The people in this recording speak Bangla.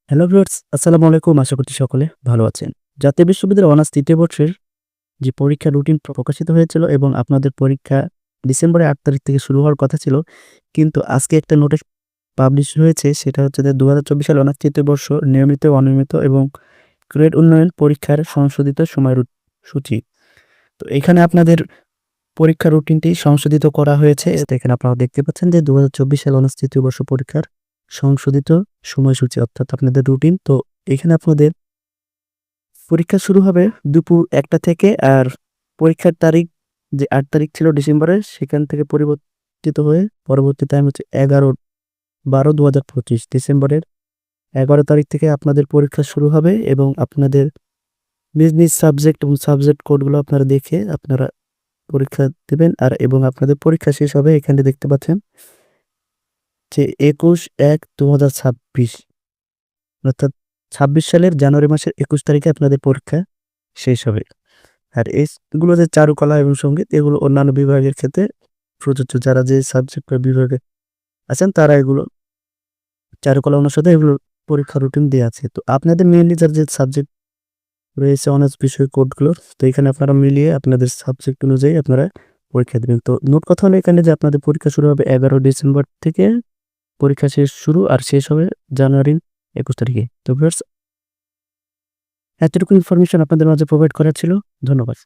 হ্যালো ভিউয়ার্স, আসসালামু আলাইকুম। আশা করছি সকলে ভালো আছেন। জাতীয় বিশ্ববিদ্যালয়ের অনার্স ৩য় বর্ষের যে পরীক্ষার রুটিন প্রকাশিত হয়েছিল এবং আপনাদের পরীক্ষা ডিসেম্বরের ৮ তারিখ থেকে শুরু হওয়ার কথা ছিল। কিন্তু আজকে একটা নোটিশ পাবলিশ হয়েছে, সেটা হচ্ছে যে ২০২৪ সালে অনার্স ৩য় বর্ষ নিয়মিত, অনিয়মিত এবং গ্রেড উন্নয়ন পরীক্ষার সংশোধিত সূচি। তো এখানে আপনাদের পরীক্ষার রুটিনটি সংশোধিত করা হয়েছে। তো এখানে আপনারা দেখতে পাচ্ছেন যে ২০২৪ সালে অনার্স ৩য় বর্ষ পরীক্ষার সংশোধিত সময়সূচি, অর্থাৎ আপনাদের রুটিন। তো এখানে আপনাদের পরীক্ষা শুরু হবে দুপুর ১টা থেকে। আর পরীক্ষার তারিখ যে ৮ তারিখ ছিল ডিসেম্বরের, সেখান থেকে পরিবর্তিত হয়ে পরবর্তী টাইম হচ্ছে ১১/১২/২০২৫ ডিসেম্বরের ১১ তারিখ থেকে আপনাদের পরীক্ষা শুরু হবে এবং আপনাদের নিজ, নিজ সাবজেক্ট এবং সাবজেক্ট কোডগুলো আপনারা দেখে আপনারা পরীক্ষা দিবেন। আর এবং আপনাদের পরীক্ষা শেষ হবে, এখানে দেখতে পাচ্ছেন যে ২১/১/২০২৬, অর্থাৎ ২৬ সালের জানুয়ারি মাসের ২১ তারিখে আপনাদের পরীক্ষা শেষ হবে। আর এগুলো যে চারুকলা এবং সঙ্গীত, এগুলো অন্যান্য বিভাগের ক্ষেত্রে প্রযোজ্য। যারা যে সাবজেক্ট বা বিভাগে আছেন তারা এগুলো চারুকলা অনুষদে এগুলো পরীক্ষার রুটিন দেয়া আছে। তো আপনাদের মেইনলি যার যে সাবজেক্ট রয়েছে অনার্স বিষয় কোডগুলোর, তো এখানে আপনারা মিলিয়ে আপনাদের সাবজেক্ট অনুযায়ী আপনারা পরীক্ষা দিবেন। তো মোট কথা হলো এখানে যে আপনাদের পরীক্ষা শুরু হবে ১১ ডিসেম্বর থেকে, পরীক্ষা শেষ শুরু আর শেষ হবে জানুয়ারির ২১ তারিখে। তো ভিউয়ার্স, এতটুকু ইনফরমেশন আপনাদের মাঝে প্রোভাইড করা ছিল। ধন্যবাদ।